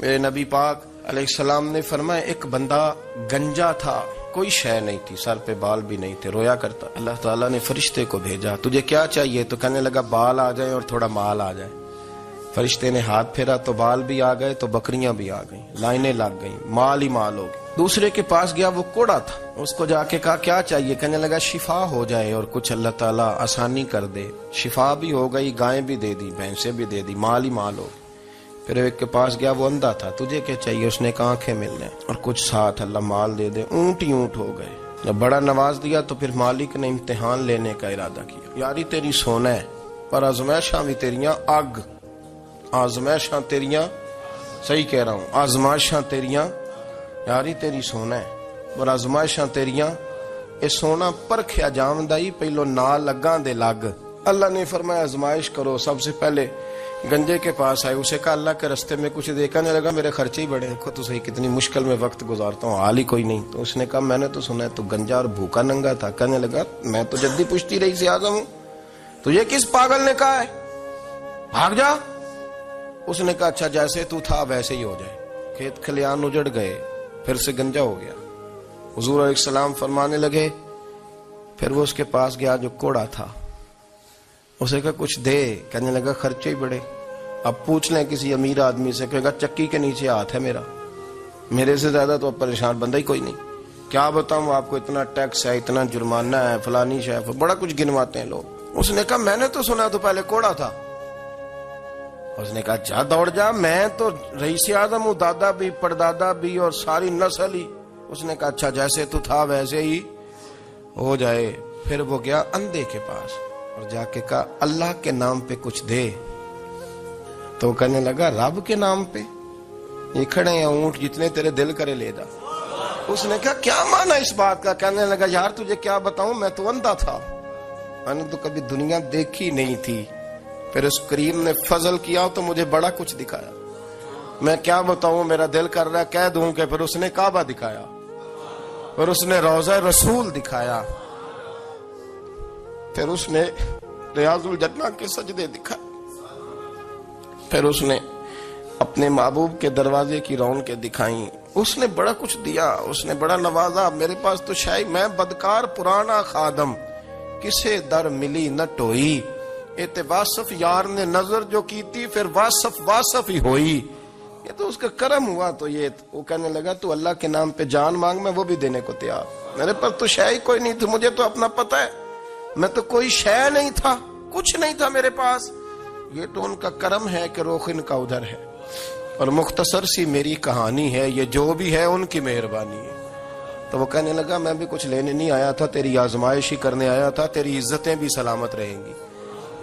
میرے نبی پاک علیہ السلام نے فرمایا ایک بندہ گنجا تھا، کوئی شے نہیں تھی، سر پہ بال بھی نہیں تھے، رویا کرتا۔ اللہ تعالیٰ نے فرشتے کو بھیجا، تجھے کیا چاہیے؟ تو کہنے لگا بال آ جائیں اور تھوڑا مال آ جائے۔ فرشتے نے ہاتھ پھیرا تو بال بھی آ گئے تو بکریاں بھی آ گئیں، لائنیں لگ گئیں، مال ہی مال ہو گئے۔ دوسرے کے پاس گیا، وہ کوڑا تھا، اس کو جا کے کہا کیا چاہیے؟ کہنے لگا شفا ہو جائے اور کچھ اللہ تعالیٰ آسانی کر دے۔ شفا بھی ہو گئی، گائیں بھی دے دی، بھینسیں بھی دے دی، مال ہی مال ہو گئی۔ پھر ایک کے پاس گیا، وہ اندھا تھا، تجھے کیا چاہیے؟ اس نے کہا آنکھیں مل جائیں اور کچھ ساتھ اللہ مال دے دے۔ اونٹ ہی اونٹ ہو گئے۔ جب بڑا نواز دیا تو پھر مالک نے امتحان لینے کا ارادہ کیا، یاری تیری سونا ہے پر آزمائشاں بھی تیریاں اگ، آزمائشاں تیریاں، صحیح کہہ رہا ہوں، آزمائشاں تیریاں، یاری تیری سونا ہے پر آزمائشاں تیریاں، اے سونا پرکھیا جاوندا ہی پہلو نال لگاں دے لگ۔ اللہ نے فرمایا آزمائش کرو۔ سب سے پہلے گنجے کے پاس آئے، اسے کہا اللہ کے رستے میں کچھ دیکھنے لگا، میرے خرچے ہی بڑے ہیں، دیکھو تو صحیح کتنی مشکل میں وقت گزارتا ہوں، حال ہی کوئی نہیں۔ تو اس نے کہا میں نے تو سنا ہے تو گنجا اور بھوکا ننگا تھا۔ کہنے لگا میں تو جدی پشتی رئیس اعظم ہوں، تجھے کس پاگل نے کہا ہے بھاگ جا؟ اس نے کہا اچھا جیسے تو تھا ویسے ہی ہو جائے۔ کھیت کھلیان اجڑ گئے، پھر سے گنجا ہو گیا۔ حضور علیہ السلام فرمانے لگے، پھر وہ اس کے پاس گیا جو کوڑا تھا، اسے کہا کچھ دے۔ کہنے لگا خرچے ہی بڑے، اب پوچھ لیں کسی امیر آدمی سے، کہے گا چکی کے نیچے ہاتھ ہے میرا، میرے سے زیادہ تو اب پریشان بندہ ہی کوئی نہیں، کیا بتاؤں آپ کو، اتنا ٹیکس ہے، اتنا جرمانہ ہے، فلانی شے، بڑا کچھ گنواتے ہیں لوگ۔ اس نے کہا میں نے تو سنا تو پہلے کوڑا تھا۔ اس نے کہا جا دوڑ جا، میں تو رئیس اعظم ہوں، دادا بھی پردادا بھی اور ساری نسل ہی۔ اس نے کہا اچھا جیسے تو تھا ویسے ہی ہو جائے۔ پھر وہ گیا اندھے کے پاس اور جا کے کہا اللہ کے نام پہ کچھ دے۔ تو کہنے لگا رب کے نام پہ؟ یہ کھڑے ہیں اونٹ، جتنے تیرے دل کرے لے جا۔ اس نے کہا کیا معنی اس بات کا؟ کہنے لگا یار تجھے کیا بتاؤں، میں تو اندھا تھا، میں نے تو کبھی دنیا دیکھی نہیں تھی، پھر اس کریم نے فضل کیا تو مجھے بڑا کچھ دکھایا، میں کیا بتاؤں، میرا دل کر رہا ہے کہہ دوں کہ پھر اس نے کعبہ دکھایا، پھر اس نے روضہ رسول دکھایا، پھر اس نے ریاض الجنہ کے سجدے دکھائے، پھر اس نے اپنے محبوب کے دروازے کی رونقیں دکھائیں۔ اس نے بڑا کچھ دیا، اس نے بڑا نوازا۔ میرے پاس تو شاید میں بدکار پرانا خادم، کسے در ملی نہ ٹوئی، ایتے واصف یار نے نظر جو کی تھی، پھر واصف ہی ہوئی۔ یہ تو اس کا کرم ہوا۔ تو یہ وہ کہنے لگا تو اللہ کے نام پہ جان مانگ، میں وہ بھی دینے کو تیار، میرے پاس تو شے ہی کوئی نہیں تھی، مجھے تو اپنا پتہ ہے، میں تو کوئی شے نہیں تھا، کچھ نہیں تھا میرے پاس۔ یہ تو ان کا کرم ہے کہ رخ ان کا ادھر ہے، اور مختصر سی میری کہانی ہے، یہ جو بھی ہے ان کی مہربانی ہے۔ تو وہ کہنے لگا میں بھی کچھ لینے نہیں آیا تھا، تیری آزمائش ہی کرنے آیا تھا، تیری عزتیں بھی سلامت رہیں گی،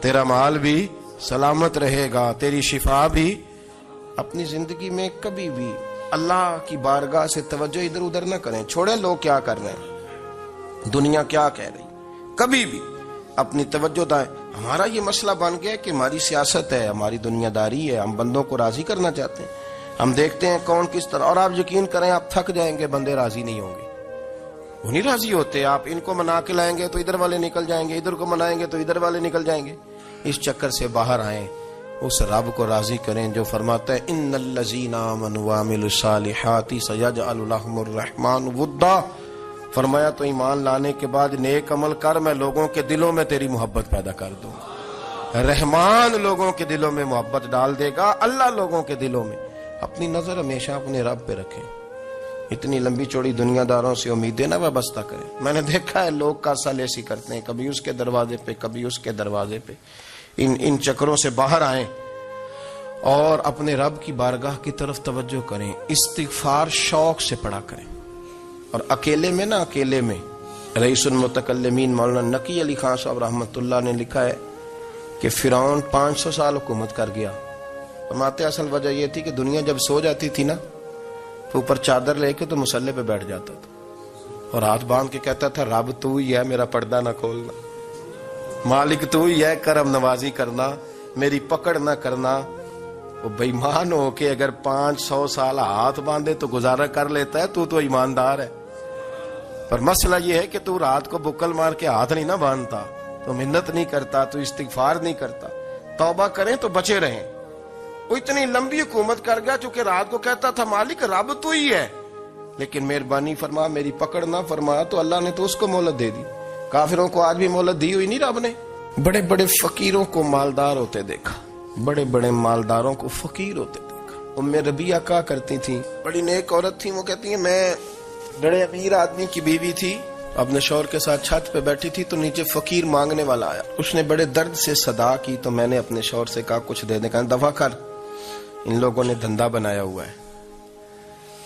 تیرا مال بھی سلامت رہے گا، تیری شفا بھی۔ اپنی زندگی میں کبھی بھی اللہ کی بارگاہ سے توجہ ادھر ادھر نہ کریں، چھوڑیں لوگ کیا کر رہے ہیں، دنیا کیا کہہ رہی، کبھی بھی اپنی توجہ دائیں۔ ہمارا یہ مسئلہ بن گیا کہ ہماری سیاست ہے، ہماری دنیا داری ہے، ہم بندوں کو راضی کرنا چاہتے ہیں، ہم دیکھتے ہیں کون کس طرح، اور آپ یقین کریں آپ تھک جائیں گے، بندے راضی نہیں ہوں گے، وہ نہیں راضی ہوتے۔ آپ ان کو منا کے لائیں گے تو ادھر والے نکل جائیں گے، ادھر کو منائیں گے تو ادھر والے نکل جائیں گے۔ اس چکر سے باہر آئیں، اس رب کو راضی کریں جو فرماتا ہے ان الذین آمنوا وعملوا الصالحات سیجعل لهم الرحمن ودا۔ فرمایا تو ایمان لانے کے بعد نیک عمل کر، میں لوگوں کے دلوں میں تیری محبت پیدا کر دوں۔ رحمان لوگوں کے دلوں میں محبت ڈال دے گا، اللہ لوگوں کے دلوں میں۔ اپنی نظر ہمیشہ اپنے رب پہ رکھیں، اتنی لمبی چوڑی دنیا داروں سے امیدیں نہ وابستہ کریں۔ میں نے دیکھا ہے لوگ کا سالیسی کرتے ہیں، کبھی اس کے دروازے پہ کبھی اس کے دروازے پہ۔ ان چکروں سے باہر آئیں اور اپنے رب کی بارگاہ کی طرف توجہ کریں، استغفار شوق سے پڑھا کریں۔ اور اکیلے میں نا، اکیلے میں رئیس المتکلمین مولانا نقی علی خان صاحب رحمۃ اللہ نے لکھا ہے کہ فرعون 500 سال حکومت کر گیا۔ فرماتے اصل وجہ یہ تھی کہ دنیا جب سو جاتی تھی نا تو اوپر چادر لے کے تو مسلح پہ بیٹھ جاتا تھا اور ہاتھ باندھ کے کہتا تھا رب تو ہی ہے، میرا پردہ نہ کھولنا، مالک تو ہی ہے، کرم نوازی کرنا، میری پکڑ نہ کرنا۔ وہ بے ایمان ہو کے اگر 500 سال ہاتھ باندھے تو گزارا کر لیتا ہے، تو ایماندار ہے۔ پر مسئلہ یہ ہے کہ تو رات کو بکل مار کے ہاتھ نہیں نہ باندھتا، تو منت نہیں کرتا، تو استغفار نہیں کرتا۔ توبہ کریں تو بچے رہیں، وہ اتنی لمبی حکومت کر گیا چونکہ رات کو کہتا تھا مالک رب تو ہی ہے، لیکن مہربانی فرما میری پکڑ نہ فرما، تو اللہ نے تو اس کو مہلت دے دی۔ کافروں کو آج بھی مہلت دی ہوئی نہیں رب نے۔ بڑے بڑے فقیروں کو مالدار ہوتے دیکھا، بڑے بڑے مالداروں کو فقیر ہوتے دیکھا۔ ام ربیعہ کہا کرتی تھی، بڑی نیک عورت تھی، وہ کہتی ہیں میں بڑے امیر آدمی کی بیوی تھی، اپنے شوہر کے ساتھ چھت پہ بیٹھی تھی تو نیچے فقیر مانگنے والا آیا، اس نے بڑے درد سے صدا کی تو میں نے اپنے شوہر سے کہا کچھ دے دے، کہا دفع کر، ان لوگوں نے دھندا بنایا ہوا ہے۔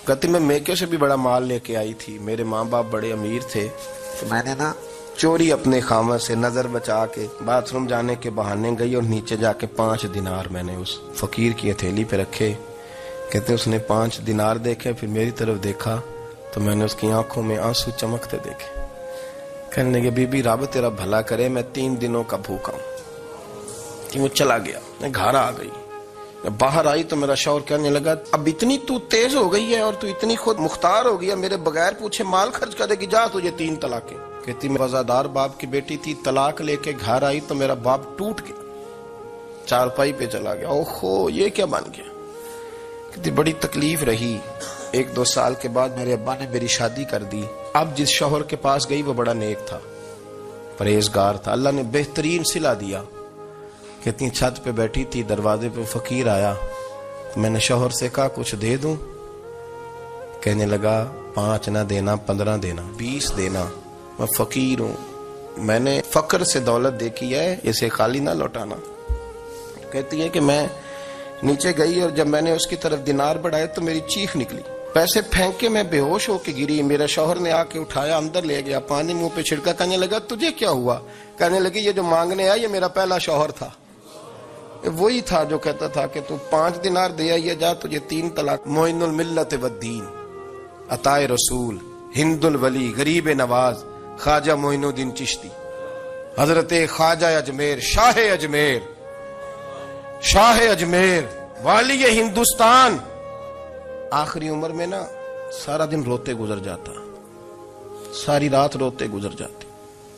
کہتی میں میکے سے بھی بڑا مال لے کے آئی تھی، میرے ماں باپ بڑے امیر تھے، تو میں نے نا چوری اپنے خامد سے نظر بچا کے باتھ روم جانے کے بہانے گئی اور نیچے جا کے 5 دینار میں نے اس فقیر کی ہتھیلی پہ رکھے۔ کہتے اس نے 5 دینار دیکھے، پھر میری طرف دیکھا تو میں نے اس کی آنکھوں میں آنسو چمکتے دیکھے۔ کہنے لگے بی بی رب تیرا بھلا کرے، میں 3 دنوں کا بھوکا ہوں۔ کہ وہ چلا گیا، میں گھر آ گئی، باہر آئی تو میرا شوہر کہنے لگا اب اتنی تو تیز ہو گئی ہے اور تو اتنی خود مختار ہو گئی ہے، میرے بغیر پوچھے مال خرچ کرے گی، جا تجھے 3 طلاقیں۔ کہتی میں وفادار باپ کی بیٹی تھی، طلاق لے کے گھر آئی تو میرا باپ ٹوٹ گیا، چارپائی پہ چلا گیا، اوہو یہ کیا بن گیا۔ کہتی بڑی تکلیف رہی، 1-2 سال کے بعد میرے ابا نے میری شادی کر دی۔ اب جس شوہر کے پاس گئی وہ بڑا نیک تھا، پرہیزگار تھا، اللہ نے بہترین صلہ دیا۔ کہتی چھت پہ بیٹھی تھی، دروازے پہ فقیر آیا، میں نے شوہر سے کہا کچھ دے دوں، کہنے لگا 5 نہ دینا، 15 دینا، 20 دینا، میں فقیر ہوں، میں نے فقر سے دولت دیکھی ہے، اسے خالی نہ لوٹانا۔ کہتی ہے کہ میں نیچے گئی اور جب میں نے اس کی طرف دینار بڑھائے تو میری چیخ نکلی، پیسے پھینک کے میں بے ہوش ہو کے گری، میرے شوہر نے آ کے اٹھایا، اندر لے گیا، پانی منہ پہ چھڑکا، کہنے لگا تجھے کیا ہوا؟ کہنے لگی یہ جو مانگنے آیا یہ میرا پہلا شوہر تھا، وہی تھا جو کہتا تھا کہ تو 5 دینار دے آئیے جا، تجھے 3 طلاق۔ معین الملت والدین، عطائے رسول، ہند الولی، غریب نواز، خواجہ معین الدین چشتی، حضرت خواجہ اجمیر، شاہ اجمیر، شاہ اجمیر، والی ہندوستان۔ آخری عمر میں نا سارا دن روتے گزر جاتا، ساری رات روتے گزر جاتی،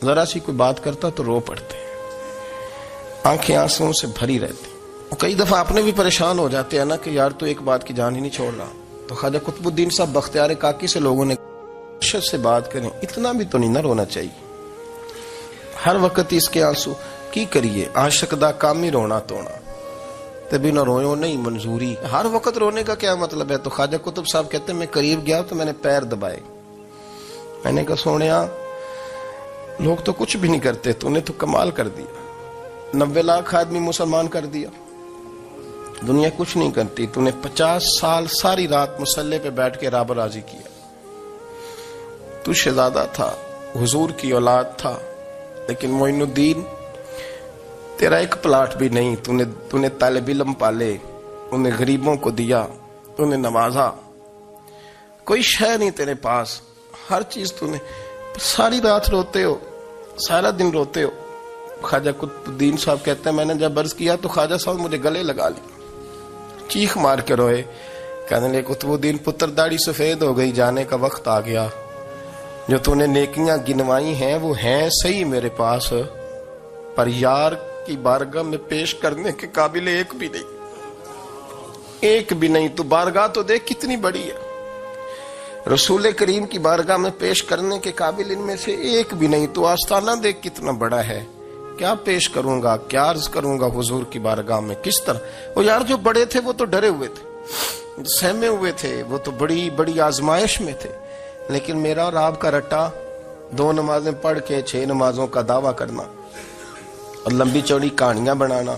ذرا سی کوئی بات کرتا تو رو پڑتے، آنکھیں آنسوں سے بھری رہتی۔ کئی دفعہ اپنے بھی پریشان ہو جاتے ہیں نا کہ یار تو ایک بات کی جان ہی نہیں چھوڑ رہا۔ تو خواجہ قطب الدین صاحب بختیار کاکی سے لوگوں نے شد سے بات کریں، اتنا بھی تو نہیں نہ رونا چاہیے، ہر وقت اس کے آنسو کی کریے، عاشق دا کامی رونا تونا، تبھی نہ روئے نہیں منظوری، ہر وقت رونے کا کیا مطلب ہے؟ تو خواجہ قطب صاحب کہتے ہیں میں قریب گیا تو میں نے پیر دبائے، میں نے کہا سونیا لوگ تو کچھ بھی نہیں کرتے، تو نے تو کمال کر دیا، 90 لاکھ آدمی مسلمان کر دیا، دنیا کچھ نہیں کرتی، تو نے 50 سال ساری رات مسلح پہ بیٹھ کے رب راضی کیا، تو شہزادہ تھا، حضور کی اولاد تھا، لیکن معین الدین تیرا ایک پلاٹ بھی نہیں، تو نے طالب علم پالے، انہیں غریبوں کو دیا، انہیں نوازا، کوئی شے نہیں تیرے پاس، ہر چیز تو نے، ساری رات روتے ہو، سارا دن روتے ہو۔ خواجہ قطب الدین صاحب کہتے ہیں میں نے جب عرض کیا تو خواجہ صاحب مجھے گلے لگا لی، چیخ مار کے روئے، کہنے لگے قطب الدین پتر داڑھی سفید ہو گئی، جانے کا وقت آ گیا، جو تو نے نیکیاں گنوائی ہیں وہ ہیں صحیح میرے پاس، پر یار کی بارگاہ میں پیش کرنے کے قابل ایک بھی نہیں، ایک بھی نہیں، تو بارگاہ تو دیکھ کتنی بڑی ہے، رسول کریم کی بارگاہ میں پیش کرنے کے قابل ان میں سے ایک بھی نہیں، تو آستانہ دیکھ کتنا بڑا ہے، کیا پیش کروں گا، کیا عرض کروں گا حضور کی بارگاہ میں، کس طرح؟ وہ یار جو بڑے تھے وہ تو ڈرے ہوئے تھے، سہمے ہوئے تھے، وہ تو بڑی بڑی آزمائش میں تھے، لیکن میرا اور آپ کا رٹا 2 نمازیں پڑھ کے 6 نمازوں کا دعویٰ کرنا اور لمبی چوڑی کہانیاں بنانا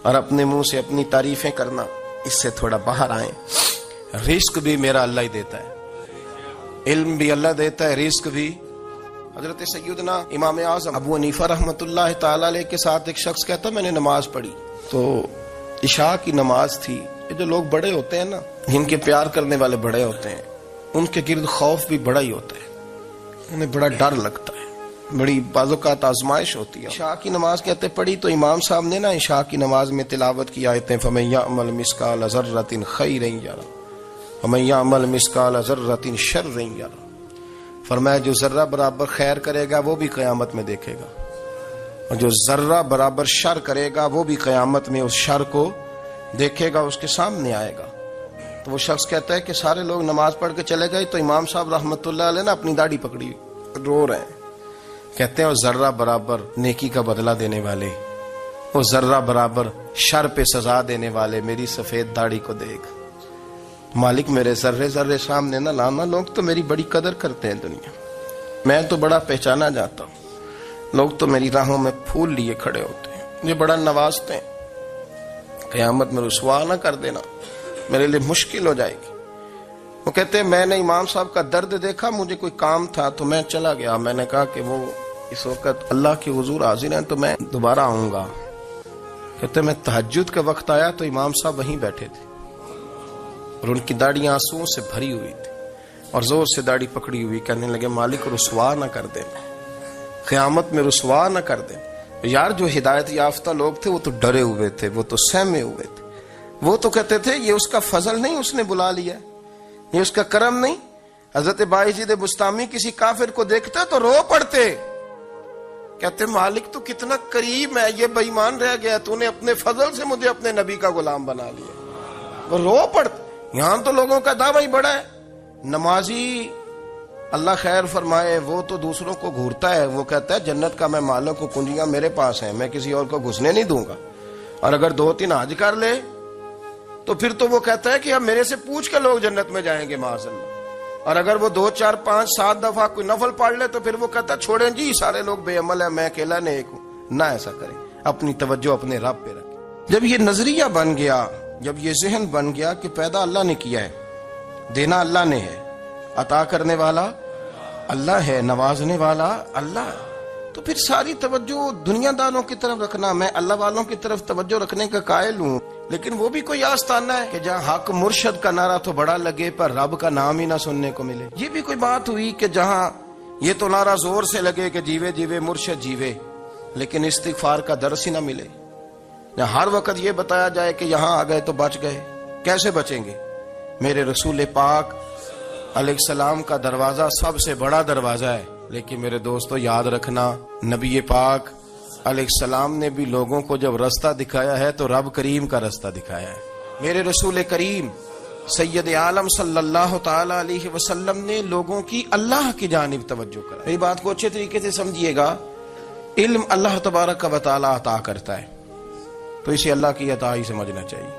اور اپنے منہ سے اپنی تعریفیں کرنا، اس سے تھوڑا باہر آئیں۔ رزق بھی میرا اللہ ہی دیتا ہے، علم بھی اللہ دیتا ہے، رزق بھی۔ حضرت سیدنا امام اعظم ابو حنیفہ رحمۃ اللہ تعالی علیہ کے ساتھ ایک شخص کہتا میں نے نماز پڑھی، تو عشاء کی نماز تھی، یہ جو لوگ بڑے ہوتے ہیں نا، جن کے پیار کرنے والے بڑے ہوتے ہیں، ان کے گرد خوف بھی بڑا ہی ہوتا ہے، انہیں بڑا ڈر لگتا ہے، بڑی بعض اوقات آزمائش ہوتی ہے۔ عشاء کی نماز کہتے پڑھی تو امام صاحب نے نا عشاء کی نماز میں تلاوت کی آیتیں فَمَن يَعْمَلْ مِثْقَالَ ذَرَّةٍ خَيْرًا يَرَهُ وَمَن يَعْمَلْ مِثْقَالَ ذَرَّةٍ شَرًّا يَرَهُ، فرمایا جو ذرہ برابر خیر کرے گا وہ بھی قیامت میں دیکھے گا، اور جو ذرہ برابر شر کرے گا وہ بھی قیامت میں اس شر کو دیکھے گا اس کے سامنے آئے گا. تو وہ شخص کہتا ہے کہ سارے لوگ نماز پڑھ کے چلے گئے تو امام صاحب رحمت اللہ علیہ نے اپنی داڑھی پکڑی رو رہے ہیں. کہتے ہیں وہ ذرہ برابر نیکی کا بدلہ دینے والے، وہ ذرہ برابر شر پہ سزا دینے والے میری سفید داڑھی کو دیکھ. مالک میرے ذرے ذرے سامنے نہ لانا، لوگ تو میری بڑی قدر کرتے ہیں دنیا، میں تو بڑا پہچانا جاتا ہوں، لوگ تو میری راہوں میں پھول لیے کھڑے ہوتے ہیں، مجھے بڑا نوازتے ہیں. قیامت میں رسوا نہ کر دینا، میرے لیے مشکل ہو جائے گی. وہ کہتے ہیں میں نے امام صاحب کا درد دیکھا، مجھے کوئی کام تھا تو میں چلا گیا. میں نے کہا کہ وہ اس وقت اللہ کے حضور حاضر ہیں تو میں دوبارہ آؤں گا. کہتے میں تہجد کا وقت آیا تو امام صاحب وہیں بیٹھے تھے اور ان کی داڑھی آنسوؤں سے بھری ہوئی تھی اور زور سے داڑھی پکڑی ہوئی. کہنے لگے مالک رسوا نہ کر دیں، قیامت میں رسوا نہ کر دیں. یار جو ہدایت یافتہ لوگ تھے وہ تو ڈرے ہوئے تھے، وہ تو سہمے ہوئے تھے، وہ تو کہتے تھے یہ اس کا فضل نہیں، اس نے بلا لیا، یہ اس کا کرم نہیں. حضرت بایزید بستامی کسی کافر کو دیکھتا تو رو پڑتے، کہتے مالک تو کتنا کریم ہے، یہ بے ایمان رہ گیا، تو نے اپنے فضل سے مجھے اپنے نبی کا غلام بنا لیا. وہ رو پڑتے. یہاں تو لوگوں کا دعویٰ ہی بڑا ہے. نمازی اللہ خیر فرمائے وہ تو دوسروں کو گھورتا ہے، وہ کہتا ہے جنت کا میں مالک کو کنجیاں میرے پاس ہیں، میں کسی اور کو گھسنے نہیں دوں گا. اور اگر 2-3 حج کر لے تو پھر تو وہ کہتا ہے کہ اب میرے سے پوچھ کے لوگ جنت میں جائیں گے معاذ اللہ. اور اگر وہ 2 4 5 7 دفعہ کوئی نفل پڑھ لے تو پھر وہ کہتا ہے چھوڑیں جی سارے لوگ بے عمل ہیں، میں اکیلا نیک ہوں. نہ ایسا کریں، اپنی توجہ اپنے رب پہ رکھیں. جب یہ نظریہ بن گیا، جب یہ ذہن بن گیا کہ پیدا اللہ نے کیا ہے، دینا اللہ نے ہے، عطا کرنے والا اللہ ہے، نوازنے والا اللہ ہے، تو پھر ساری توجہ دنیا داروں کی طرف رکھنا. میں اللہ والوں کی طرف توجہ رکھنے کا قائل ہوں، لیکن وہ بھی کوئی آستانہ ہے کہ جہاں حق مرشد کا نعرہ تو بڑا لگے پر رب کا نام ہی نہ سننے کو ملے. یہ بھی کوئی بات ہوئی کہ جہاں یہ تو نعرہ زور سے لگے کہ جیوے جیوے مرشد جیوے، لیکن استغفار کا درس ہی نہ ملے. جہاں ہر وقت یہ بتایا جائے کہ یہاں آ گئے تو بچ گئے. کیسے بچیں گے؟ میرے رسول پاک علیہ السلام کا دروازہ سب سے بڑا دروازہ ہے، لیکن میرے دوستو یاد رکھنا نبی پاک علیہ السلام نے بھی لوگوں کو جب رستہ دکھایا ہے تو رب کریم کا رستہ دکھایا ہے. میرے رسول کریم سید عالم صلی اللہ تعالی علیہ وسلم نے لوگوں کی اللہ کی جانب توجہ کرا. میری بات کو اچھے طریقے سے سمجھیے گا. علم اللہ تبارک و تعالی عطا کرتا ہے تو اسے اللہ کی عطا ہی سمجھنا چاہیے.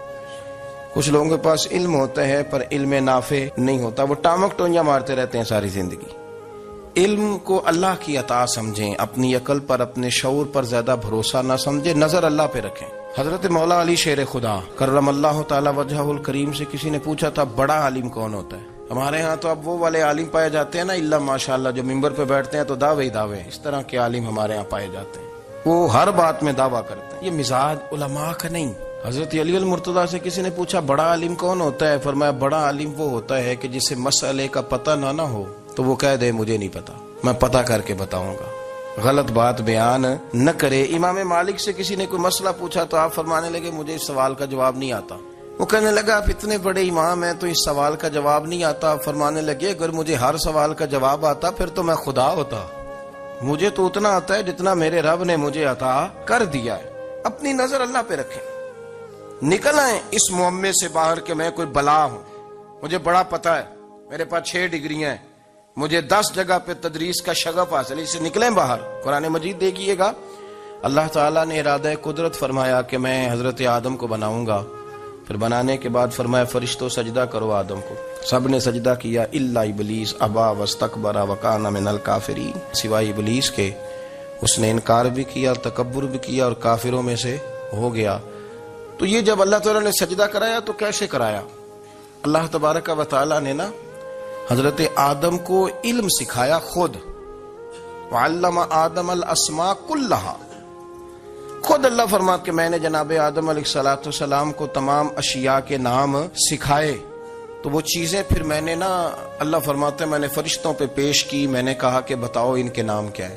کچھ لوگوں کے پاس علم ہوتا ہے پر علم نافع نہیں ہوتا، وہ ٹامک ٹونیاں مارتے رہتے ہیں ساری زندگی. علم کو اللہ کی عطا سمجھیں، اپنی عقل پر اپنے شعور پر زیادہ بھروسہ نہ سمجھیں، نظر اللہ پہ رکھیں. حضرت مولا علی شیر خدا کرم اللہ تعالی وجہہ الکریم سے کسی نے پوچھا تھا بڑا عالم کون ہوتا ہے؟ ہمارے ہاں تو اب وہ والے عالم پائے جاتے ہیں نا اللہ ماشاءاللہ، جو ممبر پہ بیٹھتے ہیں تو دعوے ہی دعوے، اس طرح کے عالم ہمارے ہاں پائے جاتے ہیں، وہ ہر بات میں دعویٰ کرتے ہیں. یہ مزاج علماء کا نہیں. حضرت علی المرتضیٰ سے کسی نے پوچھا بڑا عالم کون ہوتا ہے؟ فرمایا بڑا عالم وہ ہوتا ہے کہ جسے مسئلے کا پتہ نہ ہو تو وہ کہہ دے مجھے نہیں پتا، میں پتہ کر کے بتاؤں گا، غلط بات بیان نہ کرے. امام مالک سے کسی نے کوئی مسئلہ پوچھا تو آپ فرمانے لگے مجھے اس سوال کا جواب نہیں آتا. وہ کہنے لگا آپ اتنے بڑے امام ہیں تو اس سوال کا جواب نہیں آتا. فرمانے لگے اگر مجھے ہر سوال کا جواب آتا پھر تو میں خدا ہوتا. مجھے تو اتنا آتا ہے جتنا میرے رب نے مجھے عطا کر دیا ہے. اپنی نظر اللہ پہ رکھیں. نکل آئیں اس معمے سے باہر کہ میں کوئی بلا ہوں، مجھے بڑا پتہ ہے، میرے پاس 6 ڈگریاں ہیں، مجھے 10 جگہ پہ تدریس کا شغف حاصل ہے. اس سے نکلیں باہر. قرآن مجید دیکھیے گا اللہ تعالیٰ نے ارادہ قدرت فرمایا کہ میں حضرت آدم کو بناؤں گا. پھر بنانے کے بعد فرمایا فرشتوں سجدہ کرو آدم کو. سب نے سجدہ کیا الا ابلیس ابا واستکبر وکان من الکافرین، سوائے ابلیس کے. اس نے انکار بھی کیا اور تکبر بھی کیا اور کافروں میں سے ہو گیا. تو یہ جب اللہ تعالیٰ نے سجدہ کرایا تو کیسے کرایا؟ اللہ تبارک و تعالیٰ نے نا حضرت آدم کو علم سکھایا خود. وعلم آدم الاسماء کلہا. خود اللہ فرماتا کہ میں نے جناب آدم علیہ السلام کو تمام اشیاء کے نام سکھائے. تو وہ چیزیں پھر میں نے نا اللہ فرماتے میں نے فرشتوں پہ پیش کی. میں نے کہا کہ بتاؤ ان کے نام کیا ہے.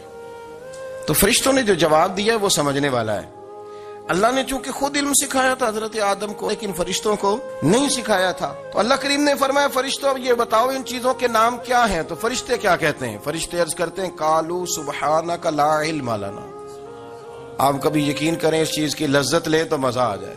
تو فرشتوں نے جو جواب دیا وہ سمجھنے والا ہے. اللہ نے چونکہ خود علم سکھایا تھا حضرت آدم کو لیکن فرشتوں کو نہیں سکھایا تھا. تو اللہ کریم نے فرمایا فرشتوں یہ بتاؤ ان چیزوں کے نام کیا ہیں. تو فرشتے کیا کہتے ہیں؟ فرشتے عرض کرتے ہیں قالوا سبحانک لا علم لنا. آپ کبھی یقین کریں اس چیز کی لذت لے تو مزہ آ جائے.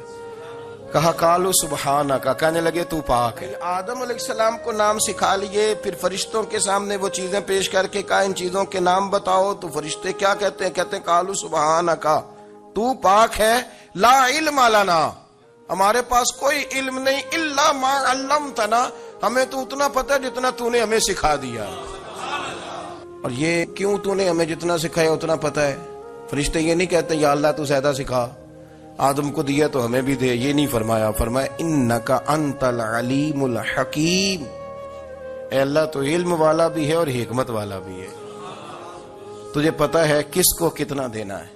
کہا قالوا سبحانک، کہنے لگے تو پاک ہے۔ آدم علیہ السلام کو نام سکھا لیے، پھر فرشتوں کے سامنے وہ چیزیں پیش کر کے کہا ان چیزوں کے نام بتاؤ، تو فرشتے کیا کہتے ہیں؟ کہتے ہیں قالوا سبحانک، تو پاک ہے، لا علم لنا، ہمارے پاس کوئی علم نہیں، الا ما علمتنا، ہمیں تو اتنا پتہ جتنا تو نے ہمیں سکھا دیا۔ اور یہ کیوں تو نے ہمیں جتنا سکھایا اتنا پتہ ہے؟ فرشتے یہ نہیں کہتے یا اللہ تو زیادہ سکھا، آدم کو دیا تو ہمیں بھی دے، یہ نہیں فرمایا، فرمایا انکا انت العلیم الحکیم، اے اللہ تو علم والا بھی ہے اور حکمت والا بھی ہے، تجھے پتہ ہے کس کو کتنا دینا ہے،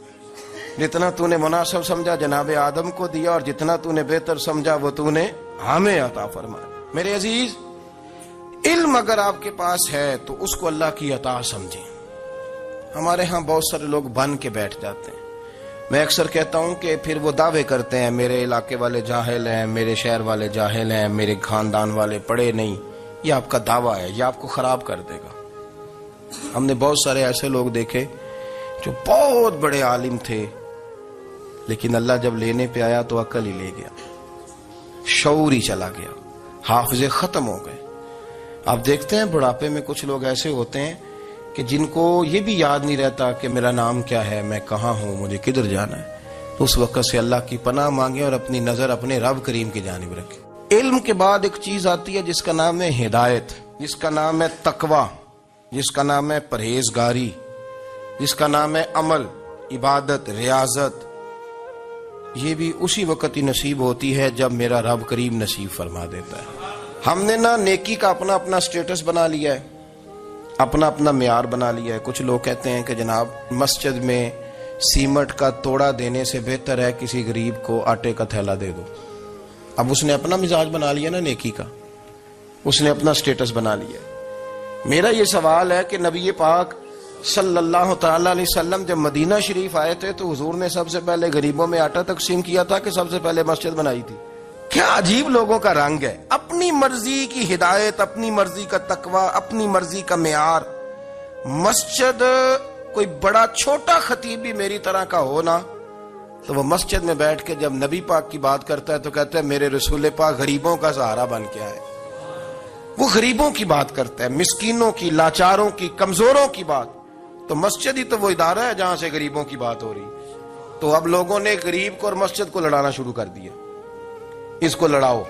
جتنا تو نے مناسب سمجھا جناب آدم کو دیا، اور جتنا تو نے بہتر سمجھا وہ تو نے ہمیں عطا فرمایا۔ میرے عزیز، علم اگر آپ کے پاس ہے تو اس کو اللہ کی عطا سمجھیں۔ ہمارے ہاں بہت سارے لوگ بن کے بیٹھ جاتے ہیں، میں اکثر کہتا ہوں کہ پھر وہ دعوے کرتے ہیں میرے علاقے والے جاہل ہیں، میرے شہر والے جاہل ہیں، میرے خاندان والے پڑھے نہیں۔ یہ آپ کا دعویٰ ہے، یہ آپ کو خراب کر دے گا۔ ہم نے بہت سارے ایسے لوگ دیکھے جو بہت بڑے عالم تھے، لیکن اللہ جب لینے پہ آیا تو عقل ہی لے گیا، شعور ہی چلا گیا، حافظے ختم ہو گئے۔ آپ دیکھتے ہیں بڑھاپے میں کچھ لوگ ایسے ہوتے ہیں کہ جن کو یہ بھی یاد نہیں رہتا کہ میرا نام کیا ہے، میں کہاں ہوں، مجھے کدھر جانا ہے۔ اس وقت سے اللہ کی پناہ مانگیں اور اپنی نظر اپنے رب کریم کی جانب رکھیں۔ علم کے بعد ایک چیز آتی ہے جس کا نام ہے ہدایت، جس کا نام ہے تقوی، جس کا نام ہے پرہیزگاری، جس کا نام ہے عمل، عبادت، ریاضت۔ یہ بھی اسی وقت ہی نصیب ہوتی ہے جب میرا رب کریم نصیب فرما دیتا ہے۔ ہم نے نا نیکی کا اپنا اپنا سٹیٹس بنا لیا ہے، اپنا اپنا معیار بنا لیا ہے۔ کچھ لوگ کہتے ہیں کہ جناب مسجد میں سیمٹ کا توڑا دینے سے بہتر ہے کسی غریب کو آٹے کا تھیلا دے دو۔ اب اس نے اپنا مزاج بنا لیا نا نیکی کا، اس نے اپنا سٹیٹس بنا لیا۔ میرا یہ سوال ہے کہ نبی پاک صلی اللہ تعالی علیہ وسلم جب مدینہ شریف آئے تھے تو حضور نے سب سے پہلے غریبوں میں آٹا تقسیم کیا تھا کہ سب سے پہلے مسجد بنائی تھی؟ کیا عجیب لوگوں کا رنگ ہے، اپنی مرضی کی ہدایت، اپنی مرضی کا تقوی، اپنی مرضی کا معیار۔ مسجد کوئی بڑا چھوٹا خطیب بھی میری طرح کا ہو نا تو وہ مسجد میں بیٹھ کے جب نبی پاک کی بات کرتا ہے تو کہتا ہے میرے رسول پاک غریبوں کا سہارا بن کے آئے۔ وہ غریبوں کی بات کرتا ہے، مسکینوں کی، لاچاروں کی، کمزوروں کی بات۔ تو مسجد ہی تو وہ ادارہ ہے جہاں سے غریبوں کی بات ہو رہی۔ تو اب لوگوں نے غریب کو اور مسجد کو لڑانا شروع کر دیا، اس کو لڑاؤ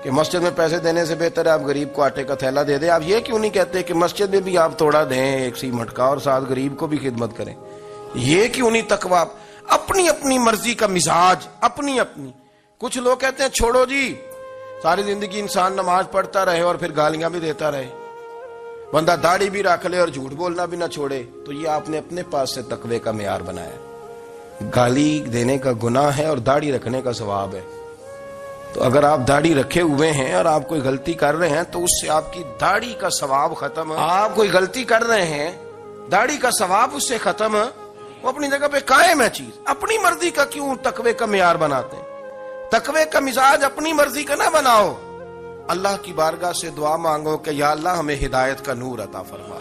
کہ مسجد میں پیسے دینے سے بہتر ہے آپ غریب کو آٹے کا تھیلا دے دیں۔ آپ یہ کیوں نہیں کہتے کہ مسجد میں بھی آپ توڑا دیں ایک سیمٹ کا اور ساتھ غریب کو بھی خدمت کریں؟ یہ کیوں نہیں تقوی؟ اپنی اپنی مرضی کا مزاج، اپنی اپنی۔ کچھ لوگ کہتے ہیں چھوڑو جی، ساری زندگی انسان نماز پڑھتا رہے اور پھر گالیاں بھی دیتا رہے، بندہ داڑھی بھی رکھ لے اور جھوٹ بولنا بھی نہ چھوڑے۔ تو یہ آپ نے اپنے پاس سے تقوی کا معیار بنایا۔ گالی دینے کا گناہ ہے اور داڑھی رکھنے کا ثواب ہے۔ تو اگر آپ داڑھی رکھے ہوئے ہیں اور آپ کوئی غلطی کر رہے ہیں تو اس سے آپ کی داڑھی کا ثواب ختم ہے۔ آپ کوئی غلطی کر رہے ہیں، داڑھی کا ثواب اس سے ختم ہے، وہ اپنی جگہ پہ قائم ہے چیز۔ اپنی مرضی کا کیوں تقوی کا معیار بناتے ہیں؟ تقوی کا مزاج اپنی مرضی کا نہ بناؤ۔ اللہ کی بارگاہ سے دعا مانگو کہ یا اللہ ہمیں ہدایت کا نور عطا فرما،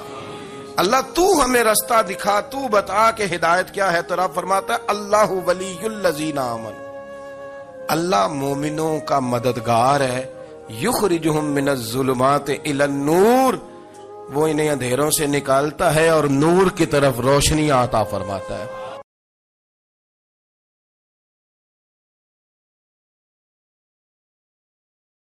اللہ تو ہمیں رستہ دکھا، تو بتا کہ ہدایت کیا ہے۔ تو رب فرماتا ہے اللہ ولی الذین آمنوا، اللہ مومنوں کا مددگار ہے، یخرجہم من الظلمات الی النور، وہ انہیں اندھیروں سے نکالتا ہے اور نور کی طرف روشنی عطا فرماتا ہے۔